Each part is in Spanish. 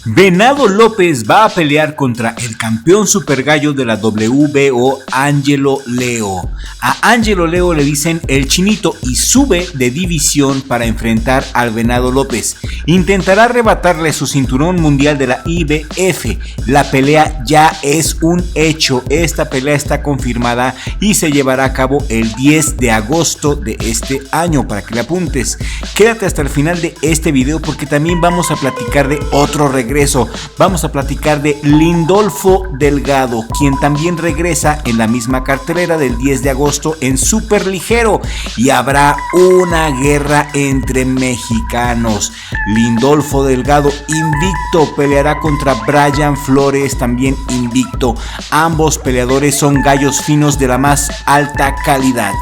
Venado López va a pelear contra el campeón super gallo de la WBO, Angelo Leo. A Angelo Leo le dicen el Chinito y sube de división para enfrentar al Venado López. Intentará arrebatarle su cinturón mundial de la IBF. La pelea ya es un hecho. Esta pelea está confirmada y se llevará a cabo el 10 de agosto de este año, para que le apuntes. Quédate hasta el final de este video porque también vamos a platicar de otro regreso. Vamos a platicar de Lindolfo Delgado, quien también regresa en la misma cartelera del 10 de agosto en super ligero, y habrá una guerra entre mexicanos. Lindolfo Delgado invicto peleará contra Brian Flores, también invicto. Ambos peleadores son gallos finos de la más alta calidad.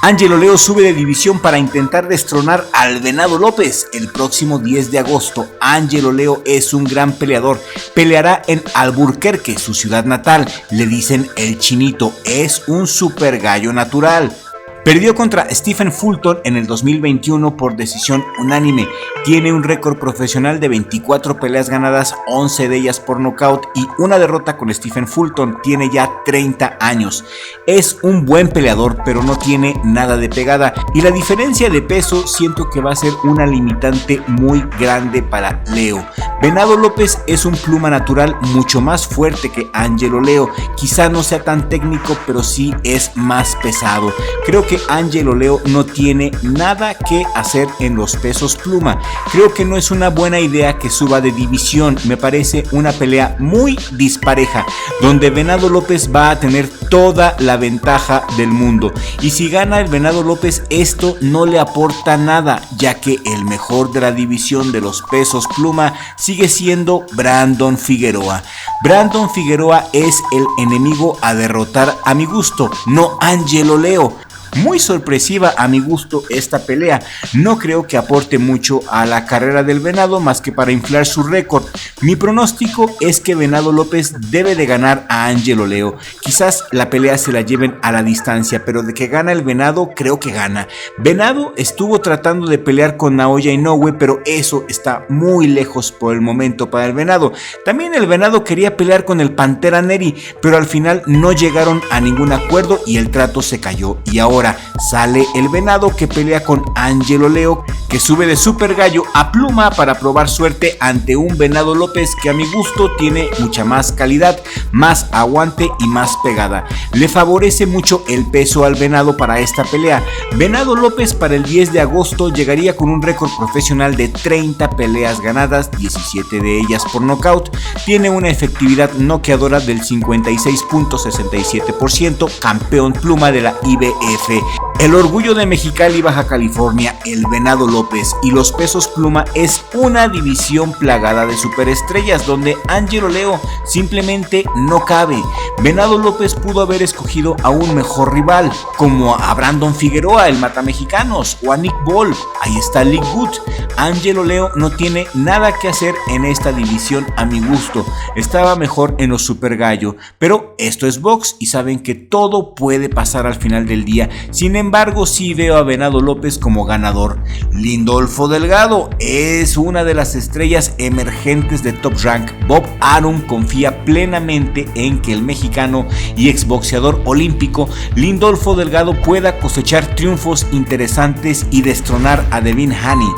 Angelo Leo sube de división para intentar destronar al Venado López el próximo 10 de agosto. Angelo Leo es un gran peleador. Peleará en Albuquerque, su ciudad natal. Le dicen el Chinito. Es un super gallo natural. Perdió contra Stephen Fulton en el 2021 por decisión unánime. Tiene un récord profesional de 24 peleas ganadas, 11 de ellas por nocaut y una derrota con Stephen Fulton. Tiene ya 30 años. Es un buen peleador, pero no tiene nada de pegada. Y la diferencia de peso siento que va a ser una limitante muy grande para Leo. Venado López es un pluma natural mucho más fuerte que Angelo Leo. Quizá no sea tan técnico, pero sí es más pesado. Creo que Angelo Leo no tiene nada que hacer en los pesos pluma. Creo que no es una buena idea que suba de división. Me parece una pelea muy dispareja, donde Venado López va a tener toda la ventaja del mundo. Y si gana el Venado López, esto no le aporta nada, ya que el mejor de la división de los pesos pluma sigue siendo Brandon Figueroa. Brandon Figueroa es el enemigo a derrotar a mi gusto, no Angelo Leo. Muy sorpresiva a mi gusto esta pelea. No creo que aporte mucho a la carrera del Venado más que para inflar su récord. Mi pronóstico es que Venado López debe de ganar a Angelo Leo. Quizás la pelea se la lleven a la distancia, pero de que gana el Venado, creo que gana. Venado estuvo tratando de pelear con Naoya Inoue, pero eso está muy lejos por el momento para el Venado. También el Venado quería pelear con el Pantera Neri, pero al final no llegaron a ningún acuerdo y el trato se cayó. Y ahora sale el Venado que pelea con Angelo Leo, que sube de super gallo a pluma para probar suerte ante un Venado López que a mi gusto tiene mucha más calidad, más aguante y más pegada. Le favorece mucho el peso al Venado para esta pelea. Venado López para el 10 de agosto llegaría con un récord profesional de 30 peleas ganadas, 17 de ellas por nocaut. Tiene una efectividad noqueadora del 56.67%, campeón pluma de la IBF. El orgullo de Mexicali, Baja California, el Venado López, y los pesos pluma es una división plagada de superestrellas donde Angelo Leo simplemente no cabe. Venado López pudo haber escogido a un mejor rival, como a Brandon Figueroa, el matamexicanos, o a Nick Ball. Ahí está Nick Good. Angelo Leo no tiene nada que hacer en esta división a mi gusto. Estaba mejor en los super gallo, pero esto es box y saben que todo puede pasar al final del día. Sin embargo, sí veo a Venado López como ganador. Lindolfo Delgado es una de las estrellas emergentes de Top Rank. Bob Arum confía plenamente en que el mexicano y exboxeador olímpico Lindolfo Delgado pueda cosechar triunfos interesantes y destronar a Devin Haney.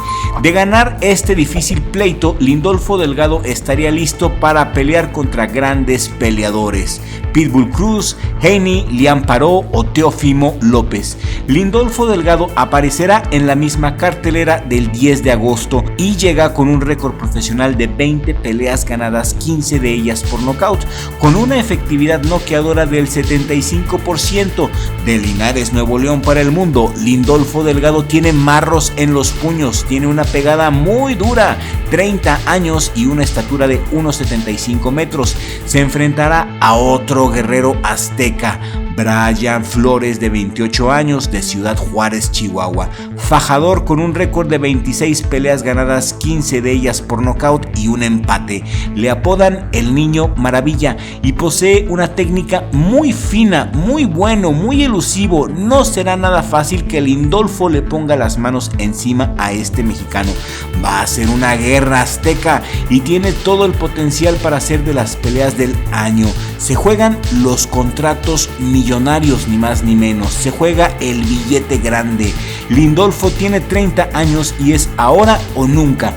De ganar este difícil pleito, Lindolfo Delgado estaría listo para pelear contra grandes peleadores: Pitbull Cruz, Haney, Liam Paró o Teófimo López. Lindolfo Delgado aparecerá en la misma cartelera del 10 de agosto y llega con un récord profesional de 20 peleas ganadas, 15 de ellas por nocaut, con una efectividad noqueadora del 75%. De Linares, Nuevo León para el mundo, Lindolfo Delgado tiene marros en los puños, tiene una pegada muy dura, 30 años y una estatura de 1,75 metros. Se enfrentará a otro guerrero azteca, Brian Flores, de 28 años, de Ciudad Juárez, Chihuahua. Fajador con un récord de 26 peleas ganadas, 15 de ellas por nocaut y un empate. Le apodan el Niño Maravilla y posee una técnica muy fina, muy bueno, muy elusivo. No será nada fácil que Lindolfo le ponga las manos encima a este mexicano. Va a ser una guerra azteca y tiene todo el potencial para ser de las peleas del año. Se juegan los contratos millonarios, ni más ni menos. Se juega el billete grande. Lindolfo tiene 30 años y es ahora o nunca.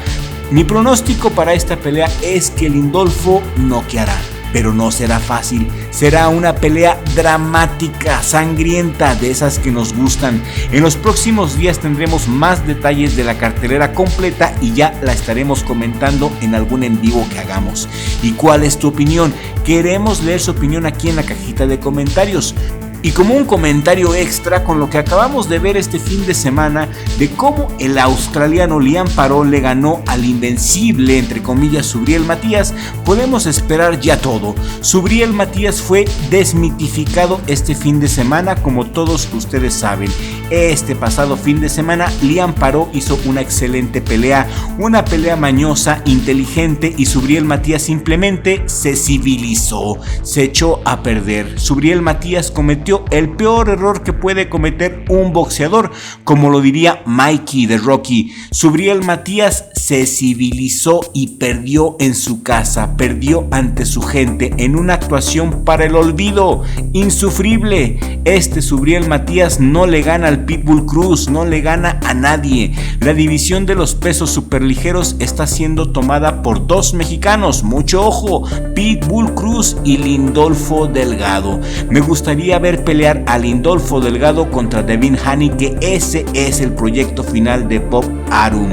Mi pronóstico para esta pelea es que Lindolfo noqueará, pero no será fácil. Será una pelea dramática, sangrienta, de esas que nos gustan. En los próximos días tendremos más detalles de la cartelera completa y ya la estaremos comentando en algún en vivo que hagamos. ¿Y cuál es tu opinión? Queremos leer su opinión aquí en la cajita de comentarios. Y como un comentario extra con lo que acabamos de ver este fin de semana de cómo el australiano Liam Paró le ganó al invencible, entre comillas, Subriel Matías, podemos esperar ya todo. Subriel Matías fue desmitificado este fin de semana, como todos ustedes saben. Este pasado fin de semana Liam Paró hizo una excelente pelea, una pelea mañosa, inteligente, y Subriel Matías simplemente se civilizó, se echó a perder. Subriel Matías cometió el peor error que puede cometer un boxeador, como lo diría Mikey de Rocky. Subriel Matías se civilizó y perdió en su casa, perdió ante su gente en una actuación para el olvido, insufrible. Este Subriel Matías no le gana al Pitbull Cruz, no le gana a nadie. La división de los pesos superligeros está siendo tomada por dos mexicanos, mucho ojo, Pitbull Cruz y Lindolfo Delgado. Me gustaría ver pelear a Lindolfo Delgado contra Devin Haney, que ese es el proyecto final de Bob Arum.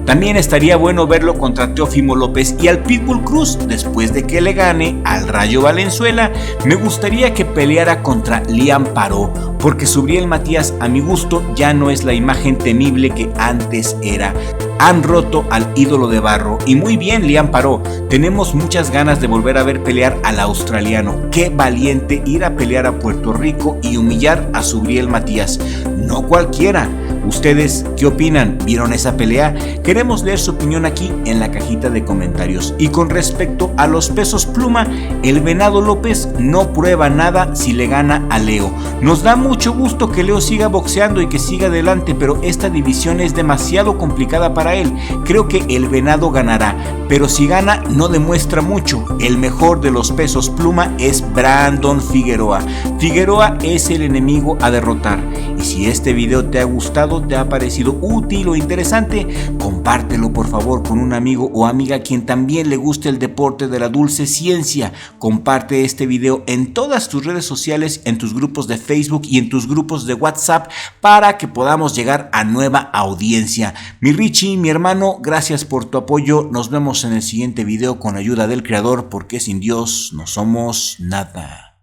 También estaría bueno verlo contra Teófimo López, y al Pitbull Cruz, después de que le gane al Rayo Valenzuela, me gustaría que peleara contra Liam Paró, porque Subriel Matías, a mi gusto, ya no es la imagen temible que antes era. Han roto al ídolo de barro, y muy bien Liam Paró. Tenemos muchas ganas de volver a ver pelear al australiano. Qué valiente ir a pelear a Puerto Rico y humillar a Subriel Matías. No cualquiera. ¿Ustedes qué opinan? ¿Vieron esa pelea? Queremos leer su opinión aquí en la cajita de comentarios. Y con respecto a los pesos pluma, el Venado López no prueba nada si le gana a Leo. Nos da mucho gusto que Leo siga boxeando y que siga adelante, pero esta división es demasiado complicada para él. Creo que el Venado ganará, pero si gana no demuestra mucho. El mejor de los pesos pluma es Brandon Figueroa. Figueroa es el enemigo a derrotar. Y si este video te ha gustado, te ha parecido útil o interesante, compártelo por favor con un amigo o amiga a quien también le guste el deporte de la dulce ciencia. Comparte este video en todas tus redes sociales, en tus grupos de Facebook y en tus grupos de WhatsApp, para que podamos llegar a nueva audiencia. Mi Richie, mi hermano, gracias por tu apoyo. Nos vemos en el siguiente video con ayuda del Creador, porque sin Dios no somos nada.